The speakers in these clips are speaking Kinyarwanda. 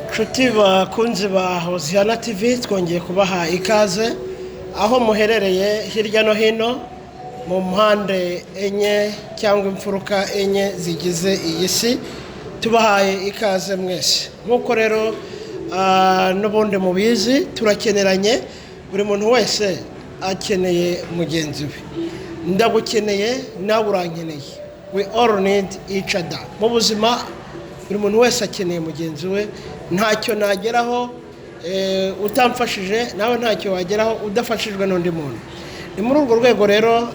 Nshuti bakunzi ba Hoziyana TV twongeye kubaha ikaze aho muherereye hirya no hino mu mpande enye cyangwa imfuruka enye zigize iyi si, tubahaye ikaze mwese. Nk'uko rero n'ubundi mubizi turakeneranye, buri muntu wese akeneye mugenzi we. Ndagukeneye nawe urankeneye. We all need each other. Mu buzima buri muntu wese akeneye mugenzi we. Ntacyo nageraho utamfashije, nawe ntacyo wageraho udafashijwe n'undi muntu. Ni muri urwo rwego rero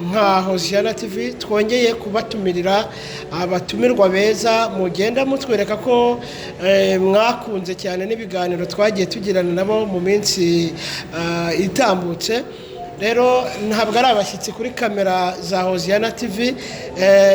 nka Hoziyana TV twongeye kubatumirira abatumirwa beza, mugenda mutwereka ko mwakunze cyane n'ibiganiro twagiye tugirana nabo mu minsi itambutse. Rero ntabwo ari abashyitsi kuri kamera za Hoziyana TV,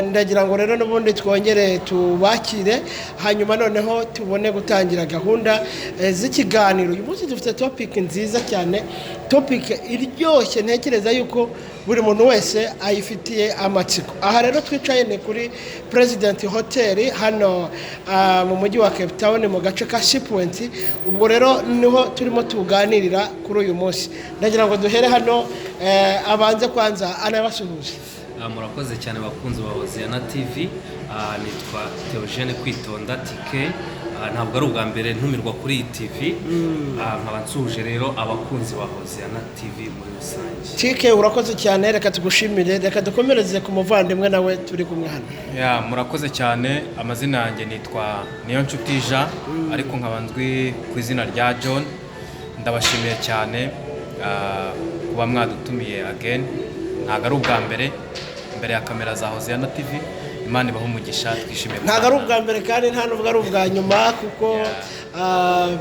ndagira ngo rero n'ubundi twongere tubakire, hanyuma noneho tubone gutangira gahunda z'ikiganiro. Uyu munsi dufite topic nziza cyane, topic iryoshye, ntekereza yuko buri muntu wese ayifitiye amatsiko. Aha rero twicaye ni kuri President Hotel hano mu mujyi wa Cape Town mu gace ka Shipwent. Ubwo rero niho turimo tuganirira kuri uyu munsi. Ndagira ngo duhere hano abanze kwanza anabasuhuze. Murakoze cyane bakunzi ba Hoziyana TV. Nitwa Theogene Kwitonda TK. Ntabwo ari ubwa mbere ntumirwa kuri iyi TV. Nkaba nsuhuje rero abakunzi ba Hoziyana TV muri rusange. TK urakoze cyane, reka tugushimire, reka dukomereze ku muvandimwe nawe turi kumwe hano. Murakoze cyane. Amazina yanjye nitwa Niyonshuti Jean, ariko nkaba nzwi ku izina rya John. Ndabashimiye cyane kuba mwadutumiye again. Ntabwo ari ubwa mbere imbere ya kamera za Hoziyana TV. Imana ibaho umugisha, twishimiye. Ntabwo ari ubwa mbere kandi nta nubwo ari ubwa nyuma, kuko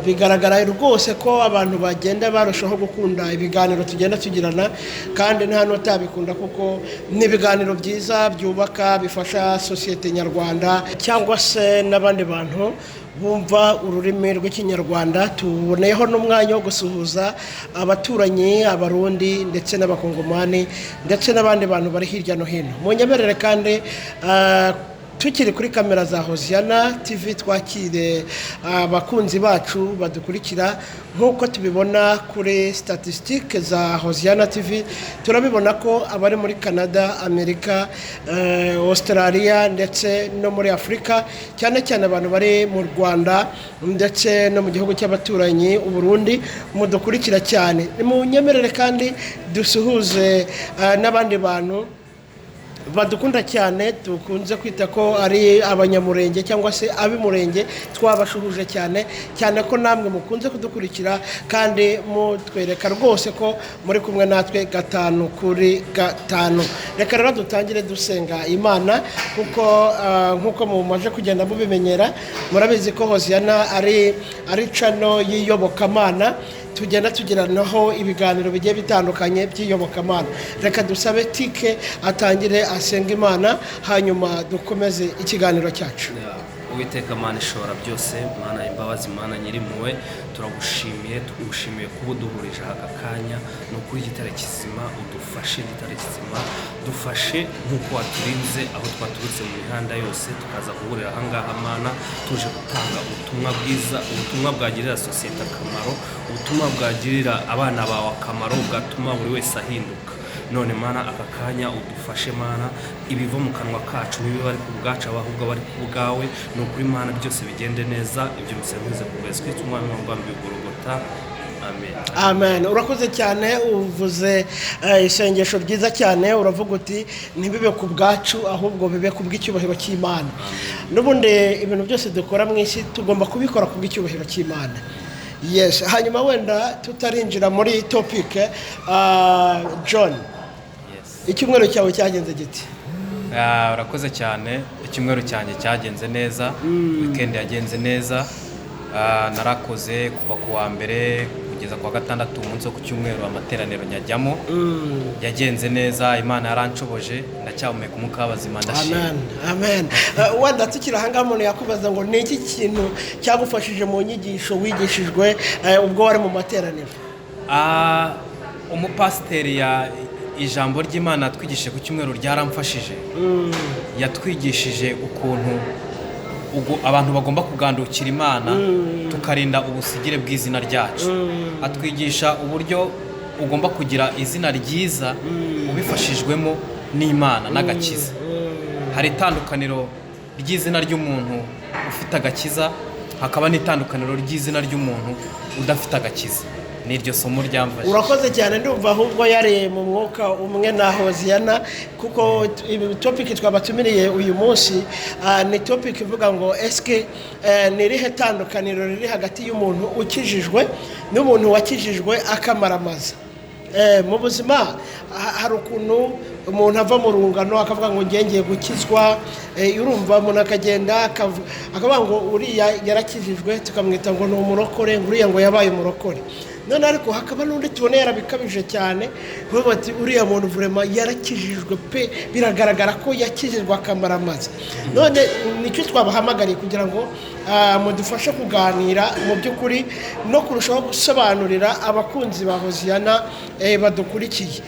bigaragara rwose ko abantu bagenda barushaho gukunda ibiganiro tugenda tugirana, kandi nta n'utabikunda kuko ni ibiganiro byiza byubaka, bifasha sosiyete nyarwanda cyangwa se n'abandi bantu bumva ururimi rw'ikinyarwanda. Tuboneyeho n'umwanya wo gusuhuza abaturanyi, abarundi ndetse n'abakongomani ndetse n'abandi bantu bari hirya no hino. Munyemerere kandi tukiri kuri kamera za Hoziyana TV twakire abakunzi bacu badukurikira. Nk'uko tubibona kuri statistique za Hoziyana TV, turabibona ko abari muri Canada, Amerika, Australia ndetse no muri Afrika, cyane cyane abantu bari mu Rwanda ndetse no mu gihugu cy'abaturanyi u Burundi, mudukurikira cyane. Munyemerere kandi dusuhuze n'abandi bantu badukunda cyane, dukunze kwita ko ari abanyamurenge cyangwa se ab'imurenge. Twabashuhuje cyane cyane ko namwe mukunze kudukurikira kandi mutwereka rwose ko muri kumwe natwe 5 kuri 5. Reka rero dutangire dusenga Imana, kuko nkuko mumaje kugenda mubimenyera, murabizi ko Hoziyana ari channel y'iyobokamana. Tugenda tugiranaho ibiganiro bigiye bitandukanye by'iyobokamana. Reka dusabe TK atangire asenga Imana, hanyuma dukomeze ikiganiro cyacu. Uwiteka Mana ishobora byose, Mana imbabazi, Mana nyirimpuhwe, turagushimiye, tugushimiye kuba uduhurije aka kanya. Ni ukuri igitare kizima, udufashe igitare kizima, dufashe nk'uko waturinze aho twaturutse mu mihanda yose tukaza guhurira aha ngaha Mana, tuje gutanga ubutumwa bwiza, ubutumwa bwagirira sosiyete akamaro, ubutumwa bwagirira abana bawe akamaro, bwatuma buri wese ahinduka. None Mana aka kanya udufashe Mana, ibiva mu kanwa kacu nibi bari ku bwacu, ahubwo bari ku bwawe. Ni ukuri Mana byose bigende neza, ibyo bisenguze ku Yesu Kristo umwami w'abami w'Igorogota. Amen. Amen. Urakoze cyane, uvuze isengesho ryiza cyane, uravuga uti ntibibe ku bwacu ahubwo bibe ku bw'icyubahiro cy'Imana. N'ubundi ibintu byose dukora mu isi tugomba kubikora ku bw'icyubahiro cy'Imana. Yes, hanyuma wenda tutarinjira muri topic, John, icyumweru cyawe cyagenze giti? Urakoze cyane. Icyumweru cyanjye cyagenze neza, weekend yagenze neza. Narakoze kuva ku wa mbere kugeza kwa gatandatu umunsi wo ku cyumweru amateraniro nyajyamo yagenze neza, Imana yaranshoboje, ndacyahumeka umwuka w'abazima, ndashima. Amen. Wenda tukiri aha ngaha umuntu yakubaza ngo ni iki kintu cyagufashije mu nyigisho wigishijwe ubwo wari mu materaniro? Umupasiteri ijambo ry'Imana twigishije ku cyumweru ryaramfashije. Yatwigishije ukuntu abantu bagomba kugandukira Imana tukarinda ubusigire bw'izina ryacu. Atwigisha uburyo ugomba kugira izina ryiza ubifashijwemo n'Imana n'agakiza. Hari itandukaniro ry'izina ry'umuntu ufite agakiza, hakaba n'itandukaniro ry'izina ry'umuntu udafite agakiza. Niryo somo ryamfashe. Urakoze cyane, ndumva ahubwo yari mu mwuka umwe na Hoziyana, kuko topic twabatumiriye uyu munsi ni topic ivuga ngo eske nirihe tandukaniro riri hagati y'umuntu ukijijwe n'umuntu wakijijwe akamaramaza. Mu buzima hari ukuntu umuntu ava mu rungano akavuga ngo ngiye gukizwa, urumva umuntu akagenda akavuga ngo uriya yarakijijwe tukamwita ngo ni umurokore, uriya ngo yabaye umurokore. None ariko hakaba n'undi tubona yarabikabije cyane, kuvuga ati uriya muntu vraiment yarakijijwe pe, biragaragara ko yakijijwe akamaramaza. None nicyo twabahamagariye kugira ngo mudufashe kuganira mu by'ukuri no kurushaho gusobanurira abakunzi ba Hoziyana badukurikiye.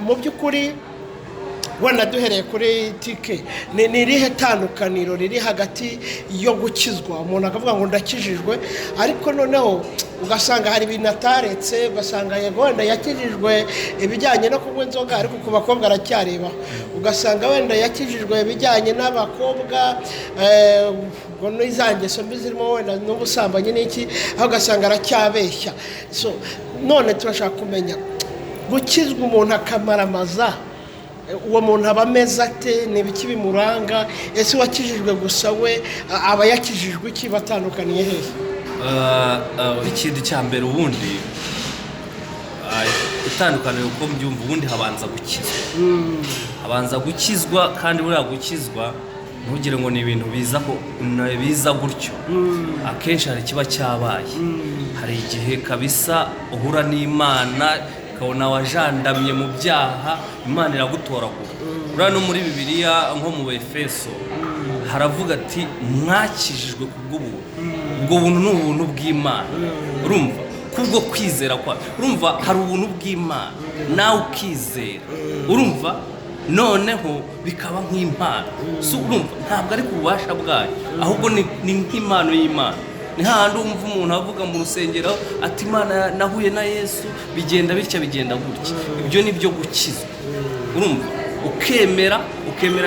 Mu by'ukuri wenda duhereye kuri tike, ni irihe tandukaniro riri hagati yo gukizwa? Umuntu akavuga ngo ndakijijwe, ariko noneho ugasanga hari ibintu ataretse, ugasanga yego wenda yakijijwe ibijyanye no kunywa inzoga, ariko ku bakobwa aracyareba. Ugasanga wenda yakijijwe ibijyanye n'abakobwa ngo n'izangeso mbi zirimo wenda n'ubusambanyi n'iki, aho ugasanga aracyabeshya. So none turashaka kumenya gukizwa umuntu akamaramaza, uwo muntu aba ameze ate, ni ibiki bimuranga? Ese wakijijwe gusa we aba yakijijwe iki, batandukaniye hehe? Ikindi cya mbere ubundi itandukaniro uko mbyumva, ubundi habanza gukizwa, kandi buriya gukizwa ntugire ngo ni ibintu biza gutyo. Akenshi hari ikiba cyabaye, hari igihe kabisa uhura n'Imana ukabona wajandamye mu byaha, Imana iragutoragura. Uriya no muri Bibiliya nko mu Efeso haravuga ati mwakijijwe kubw'ubuntu. Ubwo buntu ni ubuntu bw'Imana, urumva, kubwo kwizera kwa, urumva hari ubuntu bw'Imana nawe ukizera, urumva, noneho bikaba nk'impano. So urumva ntabwo ari ku bubasha bwayo, ahubwo ni nk'impano y'Imana. Ni hahandi umva umuntu avuga mu rusengero ati Imana nahuye na Yesu, bigenda bitya bigenda gutya. Ibyo ni byo gukizwa, urumva, ukemera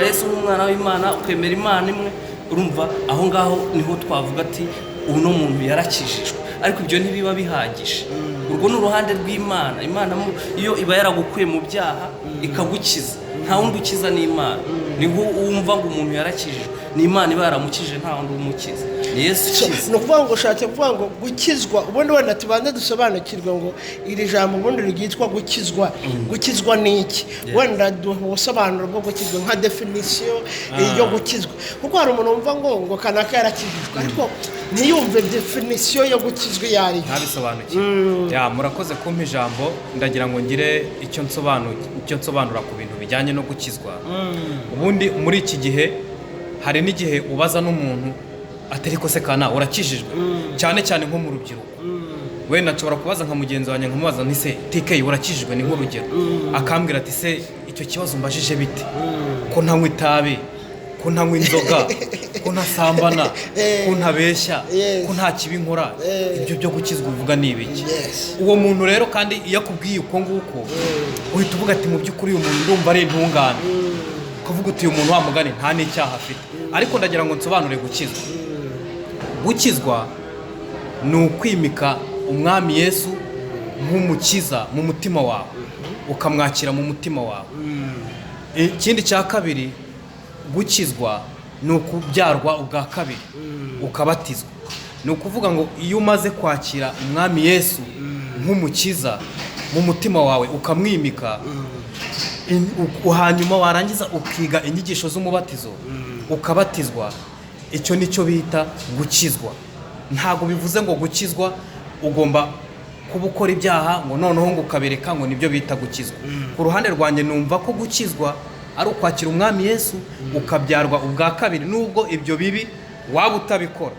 Yesu nk'umwana w'Imana, ukemera Imana imwe, urumva, aho ngaho niho twavuga ati uno muntu yarakijijwe. Ariko ibyo ntibiba bihagije. Urwo ni uruhande rw'Imana. Imana iyo iba yaragukuye mu byaha ikagukiza, nta wundi ukiza n'Imana. Niho wumva ngo umuntu yarakijijwe, ni Imana iba yaramukije, nta wundi umukiza, ni Yesu ukiza. Ni ukuvuga ngo ushatse kuvuga ngo gukizwa, ubundi wenda tubanze dusobanukirwe ngo iri jambo ubundi ryitwa gukizwa. Gukizwa ni iki? Wenda duha ubusobanuro bwo gukizwa nka definisiyo yo gukizwa, kuko hari umuntu wumva ngo kanaka yarakijijwe, ariko ntiyumve definisiyo yo gukizwa iyo ari yo. Ntabisobanukiwe. Murakoze kumpa ijambo, ndagira ngo ngire icyo nsobanura ku bintu bijyanye no gukizwa. Ubundi muri iki gihe hari n'igihe ubaza n'umuntu atari ko se kana urakijijwe, cyane cyane nko mu rubyiruko. Wenda nshobora kubaza nka mugenzi wanjye nkamubaza nti se TK urakijijwe, ni nk'urugero, akambwira ati se icyo kibazo mbajije bite, ko ntanywa itabi, ko ntanywa inzoga, ko ntasambana, ko ntabeshya, ko nta kibi nkora, ibyo byo gukizwa uvuga ni ibiki? Uwo muntu rero kandi iyo akubwiye uko nguko uhita uvuga ati mu by'ukuri uyu muntu ndumva ari intungane, ukavuga uti uyu muntu wamugane nta n'icyaha afite. Ariko ndagira ngo nsobanure gukizwa ni ukwimika umwami Yesu nk'umukiza mu mutima wawe, ukamwakira mu mutima wawe. Ikindi cya kabiri, gukizwa ni ukubyarwa ubwa kabiri, ukabatizwa. Ni ukuvuga ngo iyo umaze kwakira umwami Yesu nk'umukiza mu mutima wawe ukamwimika, hanyuma warangiza ukiga inyigisho z'umubatizo ukabatizwa, icyo nicyo bita gukizwa. Ntabwo bivuze ngo gukizwa ugomba kuba ukora ibyaha ngo noneho ngo ukabireka ngo nibyo bita gukizwa. Ku ruhande rwanjye numva ko gukizwa ari ukwakira umwami Yesu ukabyarwa ubwa kabiri, nubwo ibyo bibi waba utabikora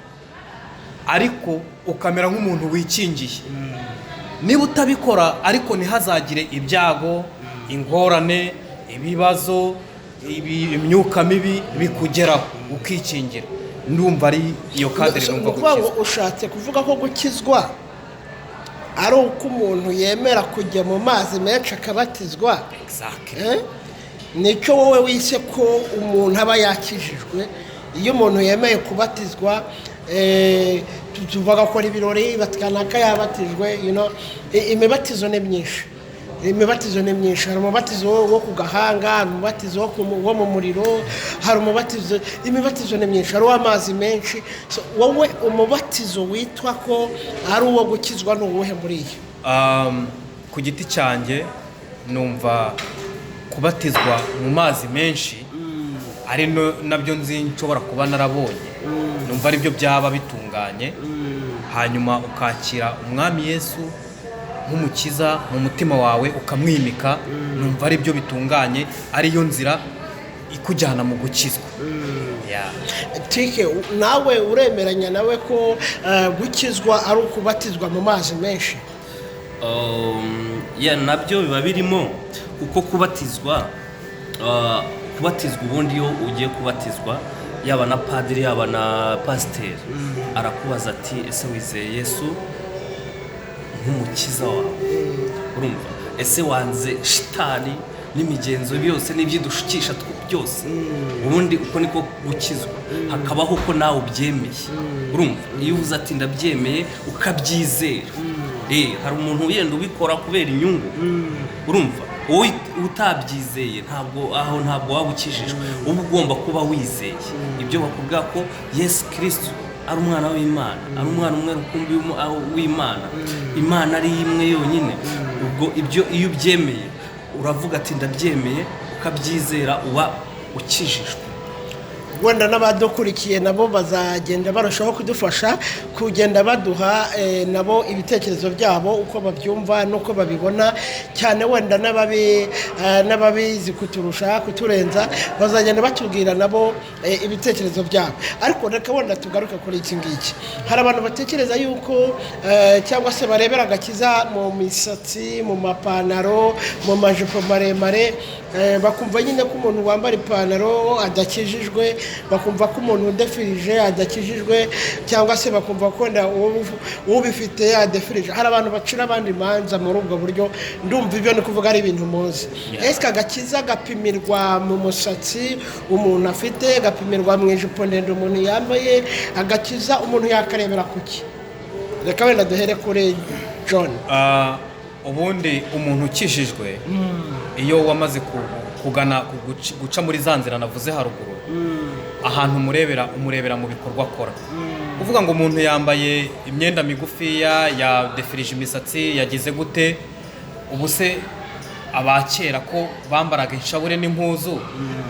ariko ukamera nk'umuntu wikingiye. Niba utabikora ariko ntihazagire ibyago, ingorane, ibibazo, imyuka mibi bikugeraho ukikingira. Ndumva ari iyo kadere numva gukizwa. Ushatse kuvuga ko gukizwa ari uko umuntu yemera kujya mu mazi menshi akabatizwa. Exactly. Nicyo wowe wise ko umuntu aba yakijijwe. Iyo umuntu yemeye kubatizwa, tuvuga ko ibirori batkanaka yabatijwe, imibatizo ni myinshi. Imibatizo ni myinshi. Hari umubatizo wo ku gahanga, hari umubatizo wo mu muriro, hari umubatizo, imibatizo ni myinshi, hari uw'amazi menshi. Wowe umubatizo witwa ko ari uwo gukizwa ni uwuhe muri iyo? Ku giti cyanjye numva kubatizwa mu mazi menshi ari nabyo nzi nshobora kuba narabonye, numva ari byo byaba bitunganye, hanyuma ukakira umwami Yesu nk'umukiza mu mutima wawe ukamwimika, numva ari byo bitunganye, ariyo nzira ikujyana mu gukizwa. Tike, nawe uremeranya nawe ko gukizwa ari ukubatizwa mu mazi menshi? Nabyo biba birimo, kuko kubatizwa ubundi iyo ugiye kubatizwa, yaba na padiri yaba na pasiteri arakubaza ati ese wizeye Yesu nk'umukiza wawe? Urumva, ese wanze shitani n'imigenzo byose n'ibyidushukisha byose? Ubundi uko niko gukizwa. Hakabaho ko nawe ubyemeye. Urumva, iyo uvuze ati ndabyemeye ukabyizera, hari umuntu yenda ubikora kubera inyungu. Urumva, wowe utabyizeye ntabwo waba ukijijwe. Uba ugomba kuba wizeye ibyo bakubwira ko Yesu Kristo ari umwana w'Imana, ari umwana umwe rukumbi w'Imana, Imana ari imwe yonyine. Ubwo ibyo iyo ubyemeye uravuga ati ndabyemeye, ukabyizera, uba ukijijwe. Wenda n'abadukurikiye nabo bazagenda barushaho kudufasha kugenda baduha nabo ibitekerezo byabo uko babyumva nuko babibona, cyane wenda n'ababizi kuturusha kuturenza bazagenda batubwira nabo ibitekerezo byabo. Ariko reka wenda tugaruke kuri iki ngiki. Hari abantu batekereza yuko cyangwa se barebera agakiza mu misatsi, mu mapantaro, mu majipo maremare, bakumva nyine ko umuntu wambara ipantaro adakijijwe, bakumva ko umuntu udefirije adakijijwe, cyangwa se bakumva ko ubifite adefirije. Hari abantu bacira abandi imanza muri ubwo buryo. Ndumva ibyo ni kuvuga ari ibintu muzi. Ese agakiza gapimirwa mu musatsi umuntu afite, gapimirwa mu ijipo ndende umuntu yambaye? Agakiza umuntu yakarebera kuki? Reka wenda duhere kuri John. Ubundi umuntu ukijijwe iyo wamaze guca muri za nzira navuze haruguru, ahantu umurebera mu bikorwa akora. Uvuga ngo umuntu yambaye imyenda migufiya, yadefirije imisatsi, yagize gute, ubu se abakera ko bambaraga inshabure n'impuzu,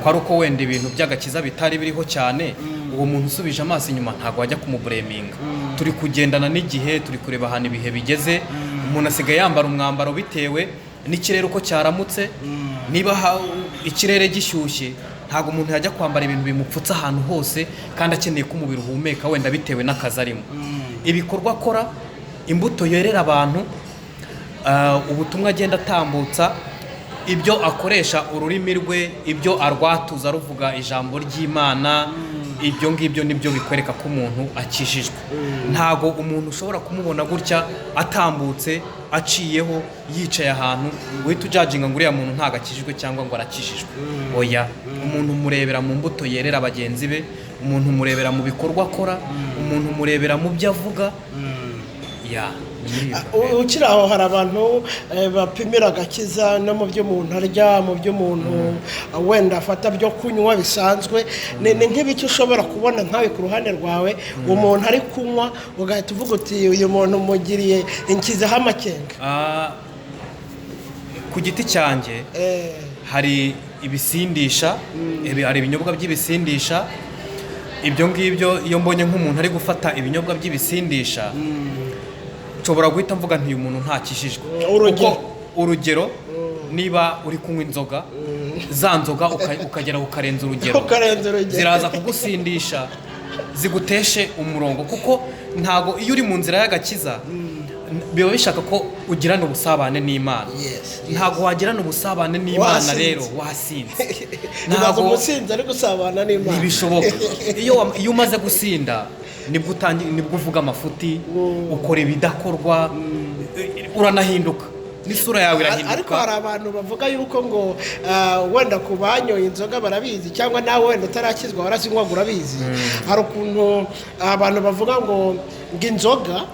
ko ari uko wenda ibintu by'agakiza bitari biriho cyane, uwo muntu usubije amaso inyuma ntabwo wajya kumubureminga. Turi kugendana n'igihe, turi kureba ahantu ibihe bigeze. Umuntu asigaye yambara umwambaro bitewe n'ikirere uko cyaramutse. Niba ikirere gishyushye, ntabwo umuntu yajya kwambara ibintu bimupfutse ahantu hose kandi akeneye ko umubiri uhumeka, wenda bitewe n'akazi arimo. Ibikorwa akora, imbuto yerera abantu, ubutumwa agenda atambutsa, ibyo akoresha ururimi rwe, ibyo arwatuza ruvuga ijambo ry'Imana, ibyo ngibyo nibyo bikwereka ko umuntu akijijwe. Ntago umuntu ushobora kumubona gutya atambutse aciyeho yicaye ahantu uhita ujajinga ngo uriya muntu ntago akijijwe cyangwa ngo arakijijwe. Oya, umuntu murebera mu mbuto yerera bagenzi be, umuntu murebera mu bikorwa akora, umuntu murebera mu byo avuga. Ukiri aho hari abantu bapimira agakiza no mu byo umuntu arya, mu byo umuntu wenda afata byo kunywa bisanzwe. Ni nk'ibiki ushobora kubona nkawe ku ruhande rwawe umuntu ari kunywa ugahita uvuga uti uyu muntu mugiriye inkizeho amakenga? Ku giti cyanjye hari ibisindisha, hari ibinyobwa by'ibisindisha. Ibyo ngibyo iyo mbonye nk'umuntu ari gufata ibinyobwa by'ibisindisha, nshobora guhita mvuga nti uyu muntu ntakishijwe. Urugero niba uri kunywa inzoga za nzoga ukagera ukarenza urugero ziraza kugusindisha ziguteshe umurongo kuko ntago iyo uri mu nzira y'agakiza biba bishaka ko ugirana ubusabane n'Imana. Ntago wagirana ubusabane n'Imana rero wasinze. Ntago umusinzi ari gusabana n'Imana. Ntibishoboka. Iyo umaze gusinda nibwo uvuga amafuti, ukora ibidakorwa, uranahinduka. N'isura yawe irahinduka. Ariko hari abantu bavuga yuko ngo wenda ku banyoye inzoga barabizi cyangwa nawe wenda utarakizwa warazinywa urabizi. Hari ukuntu abantu bavuga ngo inzoga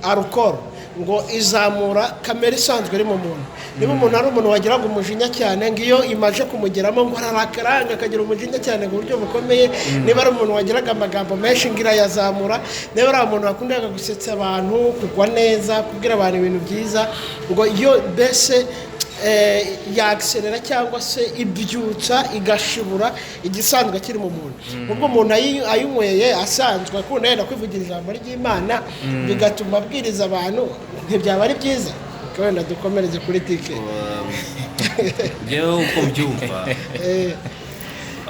alcohol ngo izamura kamere isanzwe iri mu muntu. Niba umuntu ari umuntu wagiraga umujinya cyane ngiyo imaje kumugeramo ngo arakaranga akagira umujinya cyane mu buryo bukomeye. Niba ari umuntu wagiraga amagambo menshi ngira yazamura. Niba ari umuntu wakundaga gusetsa abantu, kugwa neza, kubwira abantu ibintu byiza, ngo iyo bese yakserera cyangwa se ibyutsa igashibura igisanzwe kiri mu muntu. Ubwo umuntu ayunyweye asanzwe akunda yenda kwivugira ijambo ry'Imana bigatuma abwiriza abantu, ntibyaba ari byiza. Wenda dukomereze kuri tike. Yewe uko mbyumva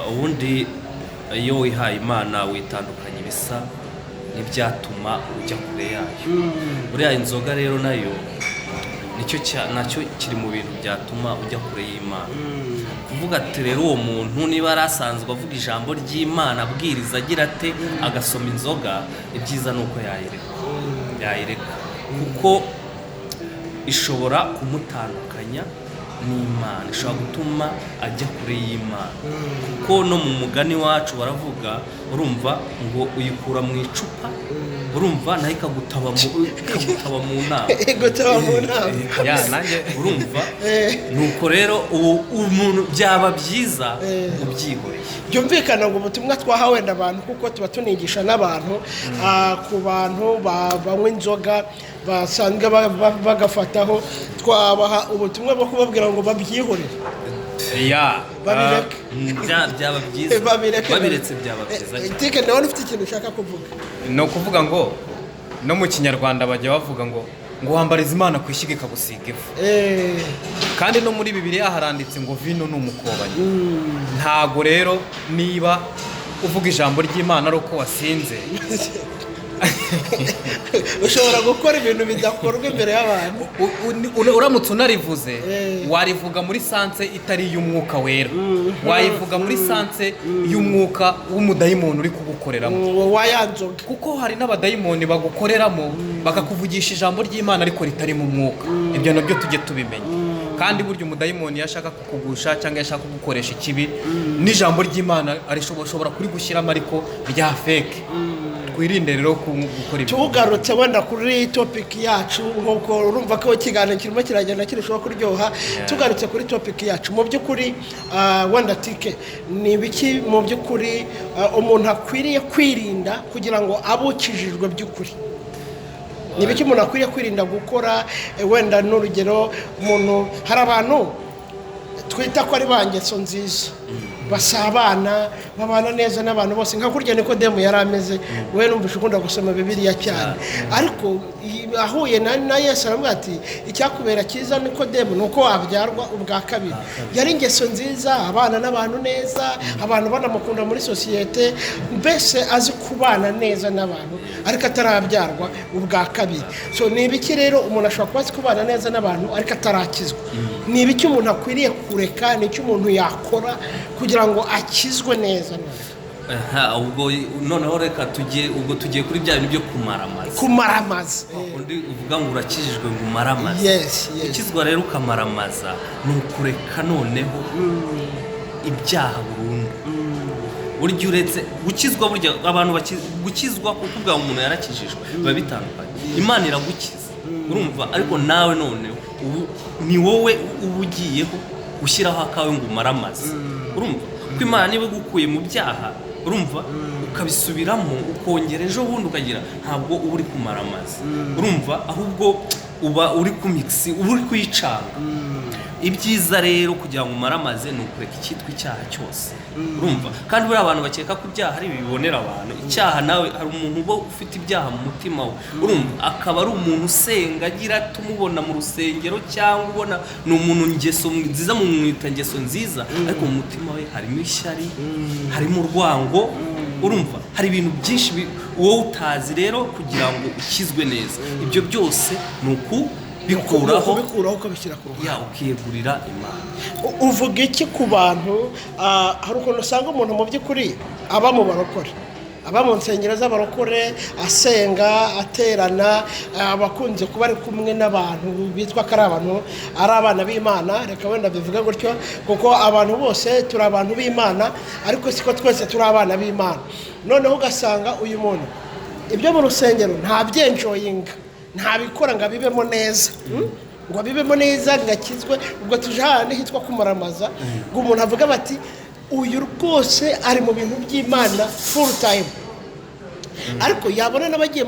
ubundi iyo wihaye Imana witandukanye ibisa n'ibyatuma ujya kure yayo. Buriya inzoga rero nayo nacyo kiri mu bintu byatuma ujya kure y'Imana. Kuvuga ati rero uwo muntu niba arasanzwe avuga ijambo ry'Imana abwiriza agira ate agasoma inzoga, ibyiza nuko yayireka kuko ishobora kumutandukanya n'Imana, ishobora gutuma ajya kure y'Imana. Kuko no mu mugani wacu baravuga, urumva ngo uyikura mu icupa, urumva nayo ikagutaba mu nama. Urumva nuko rero umuntu byaba byiza ubyihoreye. Byumvikana ngo ubutumwa twahawe n'abantu kuko tuba tunigisha n'abantu ku bantu banywa inzoga basanzwe bagafataho, twabaha ubutumwa bwo kubabwira ngo babyihorere. Byaba byiza babiretse byaba byiza. Tike nawe ufite ikintu ushaka kuvuga? No kuvuga ngo no mu Kinyarwanda bajya bavuga ngo wambariza Imana kwishyiga ikagusiga ifu. Kandi no muri Bibiliya haranditse ngo vino ni umukobanyi. Ntago rero niba uvuga ijambo ry'Imana ari uko wasinze ushobora gukora ibintu bidakorwa imbere y'abantu. Uramutse unarivuze warivuga muri sanse itari y'umwuka wera, wayivuga muri sanse y'umwuka w'umudayimoni uri kugukoreramo. Wayanzoga kuko hari n'abadayimoni bagukoreramo bakakuvugisha ijambo ry'Imana ariko ritari mu mwuka. Ibyo nabyo tujye tubimenya. Kandi burya umudayimoni yashaka kukugusha cyangwa yashaka kugukoresha ikibi, n'ijambo ry'Imana arishobora kuri gushyiramo ariko rya fake. Twirinde rero gukora ibyo. Tugarutse wenda kuri topic yacu nkuko urumva ko ikiganiro kirimo kiragenda kirushaho kuryoha. Tugarutse kuri topic yacu mu by'ukuri wenda tike ni biki mu by'ukuri umuntu akwiriye kwirinda kugira ngo abukijijwe by'ukuri? Ni biki umuntu akwiriye kwirinda gukora? Wenda n'urugero umuntu, hari abantu twita ko ari bangeso nziza, basabana babana neza n'abantu bose nka kurya Nikodemu yari ameze. We numvise ukunda gusoma Bibiliya cyane, ariko ahuye na Yesu aramubwira ati icyakubera cyiza Nikodemu nuko wabyarwa ubwa kabiri. Yari ingeso nziza, abana n'abantu neza, abantu banamukunda muri sosiyete, mbese azi kubana neza n'abantu ariko atarabyarwa ubwa kabiri. So ni ibiki rero umuntu ashobora kuba azi kubana neza n'abantu ariko atarakizwa? Ni ibiki umuntu akwiriye kureka? Ni iki umuntu yakora kugira ngo akizwe neza? Ubwo noneho reka tugiye kuri bya bintu byo kumaramaza. Undi uvuga ngo urakijijwe ngo umaramaza. Yes. Ukizwa rero ukamaramaza ni ukureka noneho ibyaha burundu. Burya uretse gukizwa, burya abantu gukizwa kuko ubwa umuntu yarakijijwe biba bitandukanye. Imana iragukiza, urumva, ariko nawe noneho ni wowe ubugiyeho ushyiraho akawe ngo umaramaze. Urumva ko Imana niba gukuye mu byaha, urumva, ukabisubiramo ukongera ejo bundi ukagira, ntabwo uba uri kumaramaza. Urumva, ahubwo uba uri ku mixi, uba uri kuyicanga. ibyiza rero kugira ngo umaramaze ni ukureka icyitwa icyaha cyose urumva kandi buriya abantu bakeka ko ibyaha ari bibonera abantu icyaha nawe hari umuntu uba ufite ibyaha mu mutima we urumva akaba ari umuntu usenga agira tumubona mu rusengero cyangwa ubona ni umuntu ngeso nziza mu mwita ngeso nziza ariko mu mutima we harimo ishyari harimo urwango urumva hari ibintu byinshi wowe utazi rero kugira ngo ukizwe neza ibyo byose ni bikuraho ukabishyira ku ruhande ukiyegurira Imana. Uvuga iki ku bantu hari ukuntu usanga umuntu mu by'ukuri aba mu barokore aba mu nsengero z'abarokore asenga aterana abakunze kuba ari kumwe n'abantu bitwa ko ari abantu ari abana b'Imana reka wenda bivuga gutyo kuko abantu bose turi abantu b'Imana ariko siko twese turi abana b'Imana noneho ugasanga uyu muntu ibyo mu rusengero nta byenjoyinga ntabikora ngo abibemo neza ngo abibemo neza ngakizwe ubwo tuje handi hitwa kumaramaza ngo umuntu avuga bati uyu rwose ari mu bintu by'Imana full time ariko yabona n'abagiye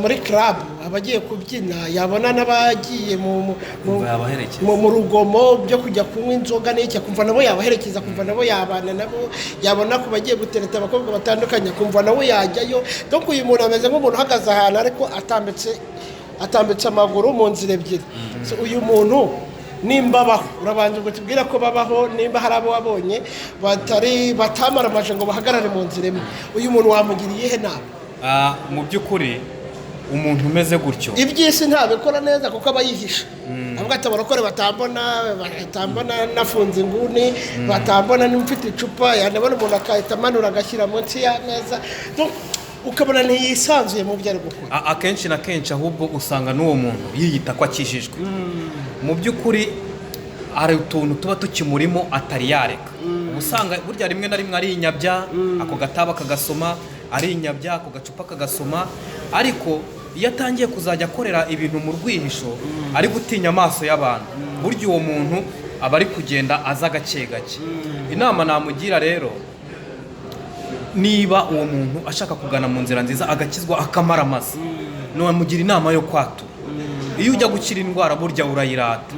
muri club abagiye kubyina yabona n'abagiye mu rugomo byo kujya kunywa inzoga n'iki kumva nabo yabaherekeza kumva nabo yabana nabo yabona ko bagiye gutereta abakobwa batandukanye kumva nabo yajyayo donc uyu muntu ameze nk'umuntu uhagaze ahantu ariko atambitse amaguru mu nzira ebyiri uyu muntu nimba baho urabanza ngo tubwire ko babaho nimba hari abo wabonye batamaramaje ngo bahagarare mu nzira imwe uyu muntu wamugiriye ihe nama mu by'ukuri umuntu umeze gutyo iby'isi ntabikora neza kuko aba yihisha avuga ati abarokore batambona nafunze inguni batambona n'imfite icupa yanabona umuntu akahita amanura agashyira munsi y'ameza ukabona ntiyisanzuye mu byo ari gukora akenshi na kenshi ahubwo usanga n'uwo muntu yiyita ko akijijwe mu by'ukuri hari utuntu tuba tukimurimo atari yareka usanga burya rimwe na rimwe ari inyabya ako gataba kagasoma ari inyabya ako gacupa kagasoma ariko iyo atangiye kuzajya akorera ibintu mu rwihisho ari gutinya amaso y'abantu burya uwo muntu aba ari kugenda aza gake gake inama namugira rero niba uwo muntu ashaka kugana mu nzira nziza agakizwa akamaramaza namugira inama yo kwatura iyo ujya gukira indwara burya urayirata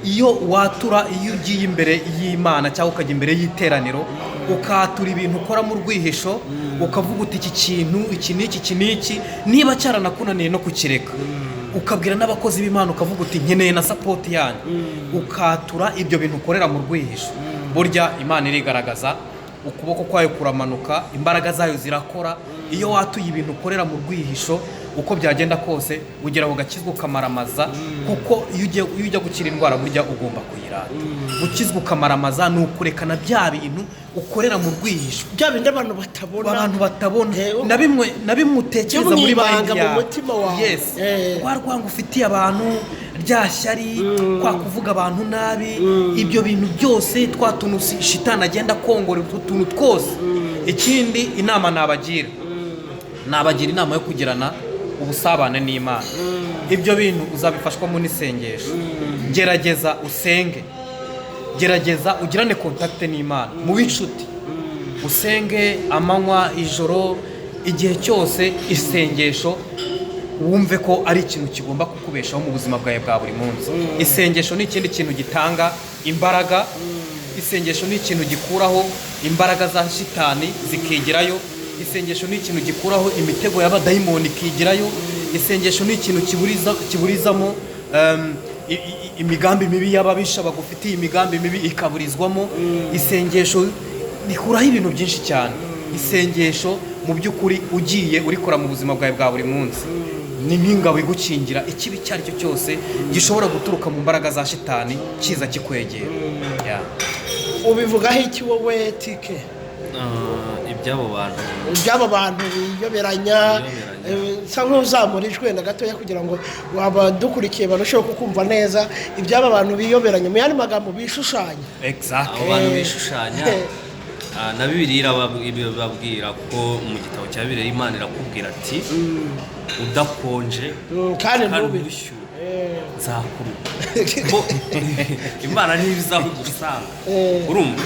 iyo watura iyo ugiye imbere y'Imana cyangwa ukajya imbere y'iteraniro ukatura ibintu ukora mu rwihisho ukavuga uti iki kintu iki n'iki niba cyaranakunaniye no kukireka ukabwira n'abakozi b'Imana ukavuga uti nkeneye na support yanyu ukatura ibyo bintu ukorera mu rwihisho burya Imana irigaragaza ukuboko kwayo kuramanuka imbaraga zayo zirakora iyo watuye ibintu ukorera mu rwihisho uko byagenda kose ugera ugakizwa ukamaramaza kuko iyo ujya gukira indwara burya ugomba kuyirata gukizwa ukamaramaza ni ukurekana bya bintu ukorera mu rwihisho bya bindi abantu batabona na bimwe utekereza muri banga mu mutima wawe rwanga ufitiye abantu rya shyari kwa kuvuga abantu nabi ibyo bintu byose twa tuntu shitani agenda kongora utuntu twose ikindi inama nabagira inama yo kugirana ubusabane n'Imana ibyo bintu uzabifashwamo n'isengesho gerageza usenge gerageza ugirane contact n'Imana mu b'inshuti usenge amanywa ijoro igihe cyose isengesho wumve ko ari ikintu kigomba kukubeshaho mu buzima bwawe bwa buri munsi isengesho ni ikindi kintu gitanga imbaraga isengesho ni ikintu gikuraho imbaraga za shitani zikigirayo isengesho ni ikintu gikuraho imitego y'abadayimoni ikigirayo isengesho ni ikintu kiburizamo imigambi mibi y'ababisha bagufitiye imigambi mibi ikaburizwamo isengesho rikuraho ibintu byinshi cyane isengesho mu by'ukuri ugiye urikora mu buzima bwawe bwa buri munsi ni nk'ingabo igukingira ikibi icyo ari cyo cyose gishobora guturuka mu mbaraga za shitani kiza kikwegera ubivugaho iki wowe tike iby'abo bantu biyoberanya nsa nk'uzamura ijwi na gatoya kugira ngo abadukurikiye barusheho kukumva neza iby'aba bantu biyoberanya mu yandi magambo bishushanya abo bantu bishushanya na Bibiliya babwira ko mu gitabo cya Bibiliya Imana irakubwira ati udakonje kandi ntubishyure nzakuruka Imana ntibizahugusanga urumva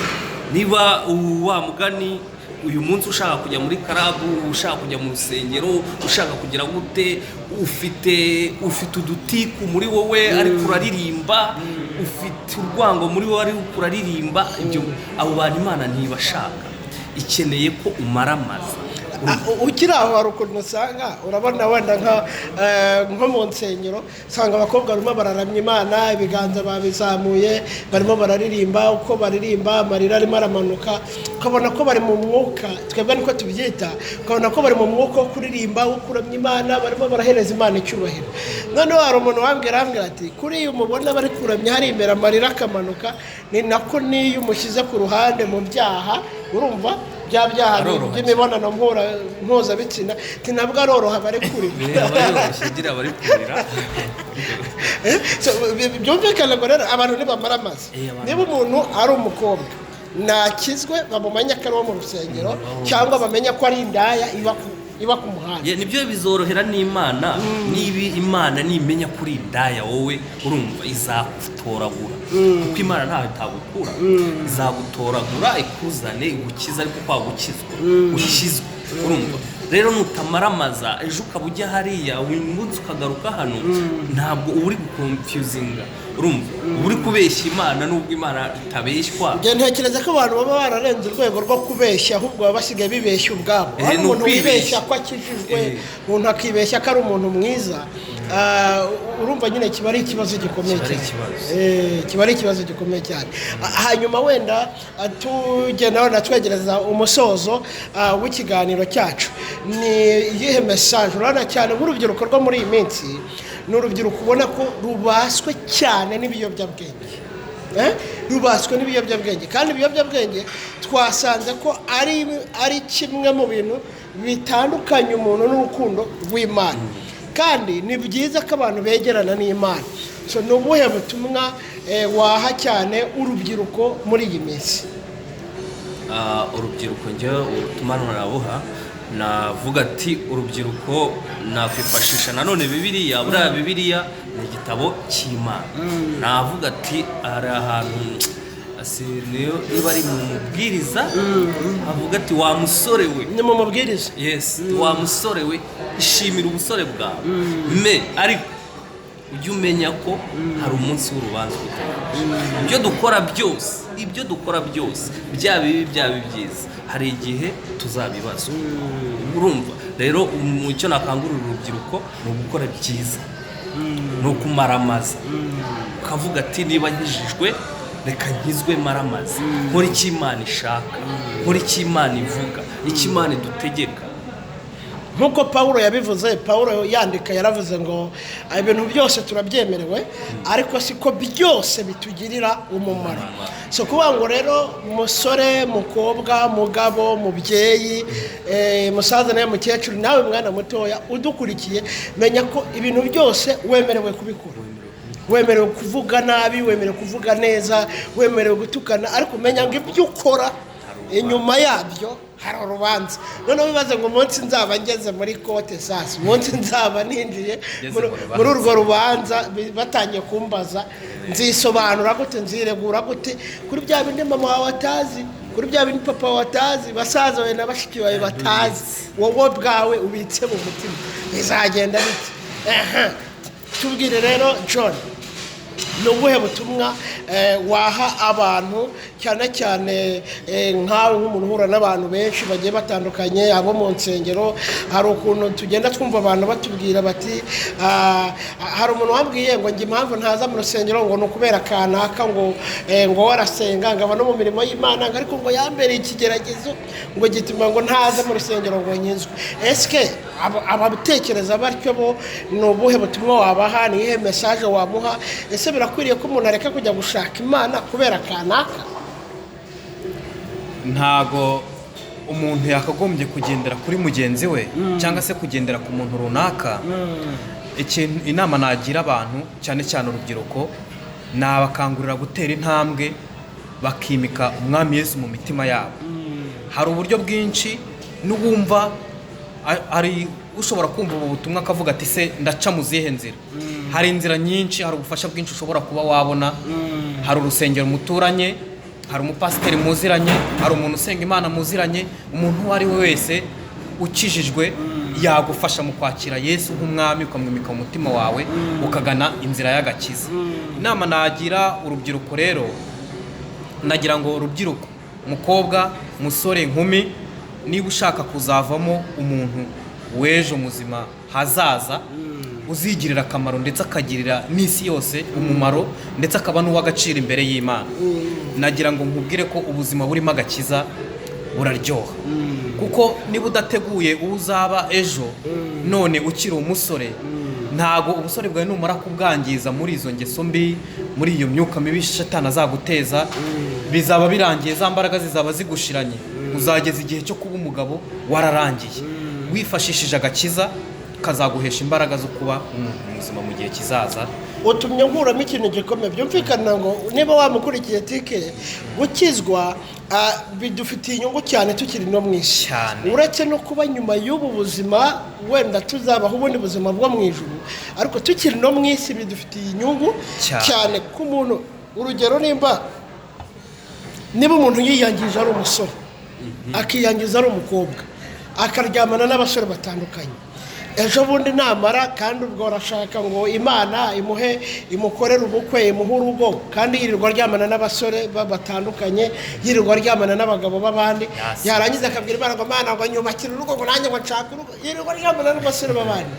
niba wa mugani uyu munsi ushaka kujya muri karabu, ushaka kujya mu rusengero, ushaka kugira gute, ufite udutiku muri wowe ariko uraririmba, ufite urwango muri wowe ariko uraririmba, ibyo abo bantu Imana ntibashaka, ikeneye ko umaramaza. Ukiri aho hari ukuntu usanga urabona wenda nko mu nsengero usanga abakobwa barimo bararamya Imana, ibiganza babizamuye barimo bararirimba, uko baririmba amarira arimo aramanuka, ukabona ko bari mu mwuka, twebwe niko tubyita, ukabona ko bari mu mwuka wo kuririmba, wo kuramya Imana, barimo barahereza Imana icyubahiro. Noneho hari umuntu wambwira ati kuri iyo umubona bari kuramya hari imbere amarira akamanuka, ni nako n'iyo umushyize ku ruhande mu byaha, urumva bya byaha by'imibonano mpuzabitsina ntabwo aroroha bari kurira, byumvikana ngo rero abantu ntibamaramaze. Niba umuntu ari umukobwa nakizwe bamumenya ko ari uwo mu rusengero, cyangwa bamenya ko ari indaya iba ku muhanda, nibyo bizorohera n'Imana. Niba Imana nimenya kuri indaya, wowe urumva izagutoragura, kuko Imana ntawe itagukura, izagutoragura ikuzane igukiza, ariko kwagukizwa ukizwe, urumva. Rero nutamaramaza ejo ukaba ujya hariya uyu munsi ukagaruka hano, ntabwo uri gukonfuzinga, urumva, uri kubeshya Imana nubwo Imana itabeshywa. Njye ntekereza ko abantu baba bararenze urwego rwo kubeshya, ahubwo baba basigaye bibeshya ubwabo. Umuntu wibeshya ko akijijwe, umuntu akibeshya ko ari umuntu mwiza, urumva nyine kiba ari ikibazo gikomeye cyane, kiba ari ikibazo gikomeye cyane. Hanyuma wenda tugenda wenda twegereza umusozo w'ikiganiro cyacu, ni iyihe message urana cyane nk'urubyiruko rwo muri iyi minsi? Ni urubyiruko ubona ko rubaswe cyane n'ibiyobyabwenge, rubaswe n'ibiyobyabwenge, kandi ibiyobyabwenge twasanze ko ari kimwe mu bintu bitandukanye umuntu n'urukundo rw'Imana, kandi ni byiza ko abantu begerana n'Imana. So ni ubuhe butumwa waha cyane urubyiruko muri iyi minsi? Urubyiruko njye ubutumwa narabuha, navuga ati urubyiruko nakwifashisha nanone Bibiliya. Buriya Bibiliya ni igitabo cy'Imana. Navuga ati hari ahantu niba ari mu mubwiriza avuga ati wa musore we, ni mu mubwiriza, yes, wa musore we ishimira ubusore bwawe, ariko ujye umenya ko hari umunsi w'urubanza utegereje. Ibyo dukora byose byaba bibi byaba byiza, hari igihe tuzabibazwa, urumva. Rero icyo nakangurira urubyiruko ni ugukora byiza, ni ukumaramaza, ukavuga ati niba nkijijwe reka nkizwe maramaza, nkora icyo Imana ishaka, nkora icyo Imana ivuga, icyo Imana idutegeka. Nk'uko Pawulo yabivuze, Pawulo yandika yaravuze ngo ibintu byose turabyemerewe, ariko siko byose bitugirira umumaro. So kuvuga ngo rero musore, mukobwa, mugabo, mubyeyi, musaza nawe mukecuru, nawe mwana mutoya udukurikiye, menya ko ibintu byose wemerewe kubikora, wemerewe kuvuga nabi, wemerewe kuvuga neza, wemerewe gutukana, ariko menya ngo ibyo ukora inyuma yabyo hari urubanza. Noneho bibaze ngo umunsi nzaba ngeze muri kote, sasa umunsi nzaba ninjiye muri urwo rubanza, batangiye kumbaza nzisobanura gute, nziregura gute kuri bya bindi mama wawe atazi, kuri bya bindi papa wawe atazi, basaza bawe na bashiki bawe batazi, wowe bwawe ubitse mu mutima, bizagenda bite? Tubwire rero John, ni ubuhe butumwa waha abantu, cyane cyane nkawe nk'umuntu uhura n'abantu benshi bagiye batandukanye, abo mu nsengero? Hari ukuntu tugenda twumva abantu batubwira bati hari umuntu wambwiye ngo njye impamvu ntaza mu rusengero ngo ni ukubera kanaka, ngo warasenga ngaba no mu mirimo y'Imana, ariko ngo yambereye ikigeragezo ngo gituma ngo ntaza mu rusengero ngo nyizwe. Eske abatekereza batyo bo ni ubuhe butumwa wabaha? Ni iyihe message wamuha? Ese birakwiriye ko umuntu areka kujya gushaka Imana kubera kanaka? Ntago umuntu yakagombye kugendera kuri mugenzi we cyangwa se kugendera ku muntu runaka. Inama nagira abantu, cyane cyane urubyiruko, nabakangurira gutera intambwe bakimika Umwami Yesu mu mitima yabo. Hari uburyo bwinshi, n'ubumva ari ushobora kumva ubu butumwa akavuga ati se ndaca mu zihe nzira? Hari inzira nyinshi, hari ubufasha bwinshi ushobora kuba wabona. Hari urusengero muturanye, hari umupasiteri muziranye, hari umuntu usenga Imana muziranye, umuntu uwo ari we wese ukijijwe yagufasha mu kwakira Yesu nk'umwami, ukamwimika mu mutima wawe, ukagana inzira y'agakiza. Inama nagira urubyiruko rero, nagira ngo urubyiruko, mukobwa, musore, nkumi, niba ushaka kuzavamo umuntu w'ejo muzima hazaza, uzigirira akamaro ndetse akagirira n'isi yose umumaro, ndetse akaba n'uw'agaciro imbere y'Imana, nagira ngo nkubwire ko ubuzima burimo agakiza buraryoha. Kuko niba udateguye uwo uzaba ejo, none ukiri umusore, ntago ubusore bwawe numara kubwangiza muri izo ngeso mbi, muri iyo myuka mibi Satani azaguteza, bizaba birangiye, za mbaraga zizaba zigushiranye, uzageza igihe cyo kuba umugabo wararangiye. Wifashishije agakiza kazaguhesha imbaraga zo kuba umuntu muzima mu gihe kizaza. Utumye nkuramo ikintu gikomeye, byumvikana ngo niba wamukurikiye tike, gukizwa bidufitiye inyungu cyane tukiri no mu isi, uretse no kuba nyuma y'ubu buzima wenda tuzabaho ubundi buzima bwo mu ijuru, ariko tukiri no mu isi bidufitiye inyungu cyane ku muntu. Urugero, niba umuntu yiyangije ari umusore, akiyangiza ari umukobwa, akaryamana n'abasore batandukanye, ejo bundi namara, kandi ubwo arashaka ngo Imana imukorere ubukwe, imuhe urugo, kandi yirirwa aryamana n'abasore batandukanye, yirirwa aryamana n'abagabo b'abandi, yarangiza akabwira Imana ngo Mana ngo nyubakire urugo, ngo nanjye ngo nshaka urugo, yirirwa aryamana n'abasore b'abandi,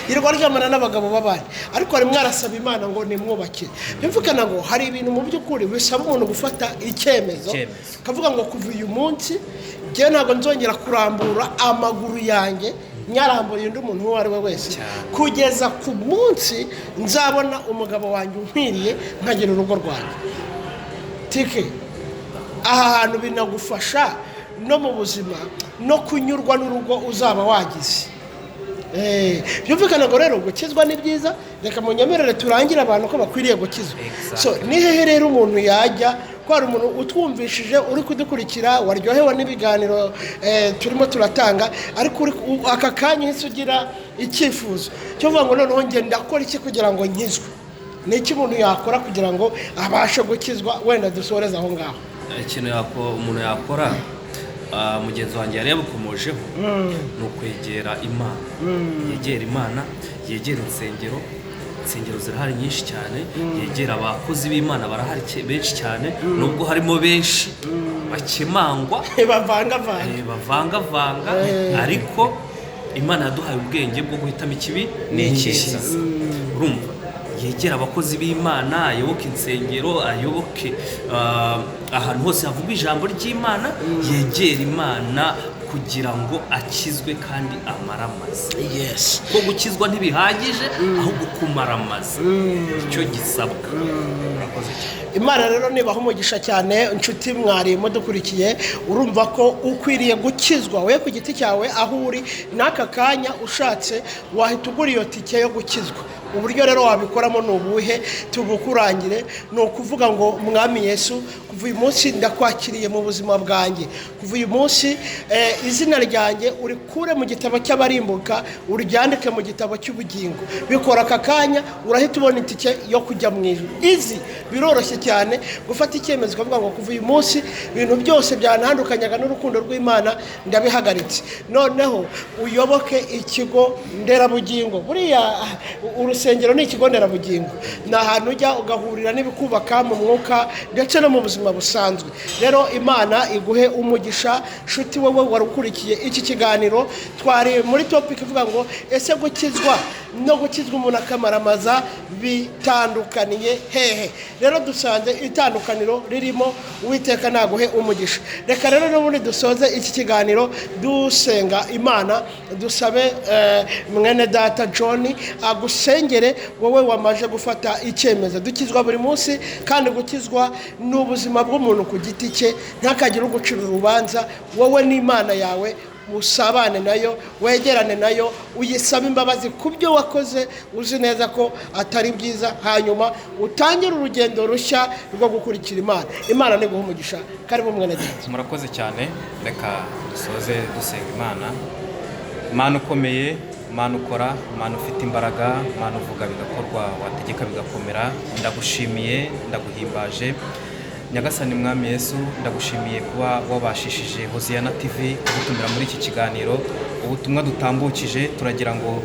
yirirwa aryamana n'abagabo b'abandi, ariko arimo arasaba Imana ngo nimwubakire. Byumvikana ngo hari ibintu mu by'ukuri bisaba umuntu gufata icyemezo, akavuga ngo kuva uyu munsi njyewe ntabwo nzongera kurambura amaguru yanjye nyaramburiye undi muntu uwo ari we wese, kugeza ku munsi nzabona umugabo wanjye unkwiriye nkagira urugo rwanjye. Tike, aha hantu binagufasha no mu buzima no kunyurwa n'urugo uzaba wagize. Byumvikana ngo rero gukizwa ni byiza, reka munyemerere turangire abantu ko bakwiriye gukizwa. So ni hehe rero umuntu yajya, ko hari umuntu utwumvishije uri kudukurikira, waryohewe n'ibiganiro turimo turatanga, ariko aka kanya uhise ugira icyifuzo cyo kuvuga ngo noneho njye ndakora iki kugira ngo nkizwe? Ni iki umuntu yakora kugira ngo abashe gukizwa? Wenda dusoreze aho ngaho. Ikintu umuntu yakora, mugenzi wanjye yari yabukomojeho, ni ukwegera Imana. Yegera Imana, yegera insengero zirahari nyinshi cyane, yegera abakozi b'Imana barahari benshi cyane, nubwo harimo benshi bakemangwa bavangavanga, ariko Imana yaduhaye ubwenge bwo guhitamo ikibi n'icyiza. Urumva, yegera abakozi b'Imana, ayoboke insengero, ayoboke ahantu hose havugwa ijambo ry'Imana, yegera Imana kugira ngo akizwe kandi amaramaze. Yes. Ko gukizwa ntibihagije, ahubwo kumaramaza icyo gisabwa. Imana rero nibaho umugisha cyane inshuti mwari mudukurikiye, urumva ko ukwiriye gukizwa we ku giti cyawe aho uri n'aka kanya ushatse wahita ugura iyo tike yo gukizwa. Uburyo rero wabikoramo ni ubuhe tubukurangire, ni ukuvuga ngo Mwami Yesu, kuva uyu munsi ndakwakiriye mu buzima bwanjye, kuva uyu munsi izina ryanjye urikure mu gitabo cy'abarimbuka, uryandike mu gitabo cy'ubugingo. Bikora aka kanya urahita ubona itike yo kujya mu ijuru. Izi biroroshye cyane gufata icyemezo ukavuga ngo kuva uyu munsi ibintu byose byantandukanyaga n'urukundo rw'Imana ndabihagaritse, noneho uyoboke ikigo nderabugingo. Buriya urusengero ni ikigo nderabugingo, ni ahantu ujya ugahurira n'ibikubaka mu mwuka ndetse no mu buzima busanzwe. Rero Imana iguhe umugisha nshuti wowe warukurikiye iki kiganiro. Twari muri topic ivuga ngo ese gukizwa no gukizwa umuntu akamaramaza bitandukaniye hehe? Rero dusanze itandukaniro ririmo, Uwiteka naguhe umugisha. Reka rero n'ubundi dusoze iki kiganiro dusenga Imana, dusabe mwene data John agusengere wowe wamaje gufata icyemezo. Dukizwa buri munsi, kandi gukizwa ni ubuzima bw'umuntu ku giti cye, ntakagira ugucira urubanza. Wowe n'Imana yawe usabane nayo, wegerane nayo, uyisaba imbabazi ku byo wakoze uzi neza ko atari byiza, hanyuma utangire urugendo rushya rwo gukurikira Imana. Imana niguha umugisha. Karibu mwene data. Murakoze cyane. Reka dusoze dusenga Imana. Imana ukomeye, Imana ukora, Imana ufite imbaraga, Imana uvuga bigakorwa, wategeka bigakomera. Ndagushimiye, ndaguhimbaje, nyagasani mwami Yesu ndagushimiye kuba wabashishije Hoziyana TV kudutumira muri iki kiganiro. Ubutumwa dutambukije turagira ngo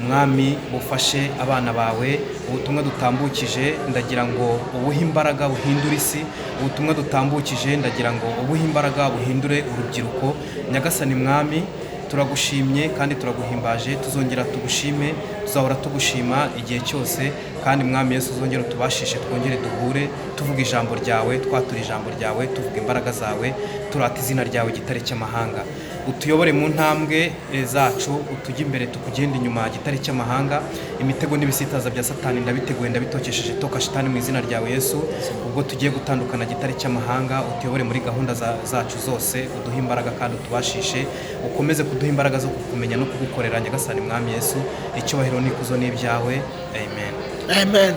mwami bufashe abana bawe. Ubutumwa dutambukije ndagira ngo ubuhe imbaraga buhindure isi. Ubutumwa dutambukije ndagira ngo ubuhe imbaraga buhindure urubyiruko. Nyagasani mwami turagushimye kandi turaguhimbaje, tuzongera tugushime, tuzahora tugushima igihe cyose. Kandi mwami Yesu uzongera tubashishe, twongere duhure tuvuga ijambo ryawe, twatura ijambo ryawe, tuvuga imbaraga zawe, turata izina ryawe gitare cy'amahanga. Utuyobore mu ntambwe zacu, utujye imbere tukugenda inyuma gitare cy'amahanga. Imitego n'ibisitaza bya Satani ndabiteguye ndabitokesheje toka shitani mu izina ryawe Yesu. Ubwo tugiye gutandukana gitare cy'amahanga, utuyobore muri gahunda zacu zose, uduhe imbaraga kandi utubashishe, ukomeze kuduha imbaraga zo kukumenya no kugukorera nyagasani mwami Yesu. Icyubahiro n'ikuzo n'ibyawe. Amen. Amen.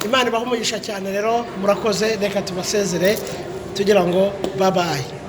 Imana ibahe umugisha cyane. Rero murakoze, reka tubasezere tugira ngo bye bye.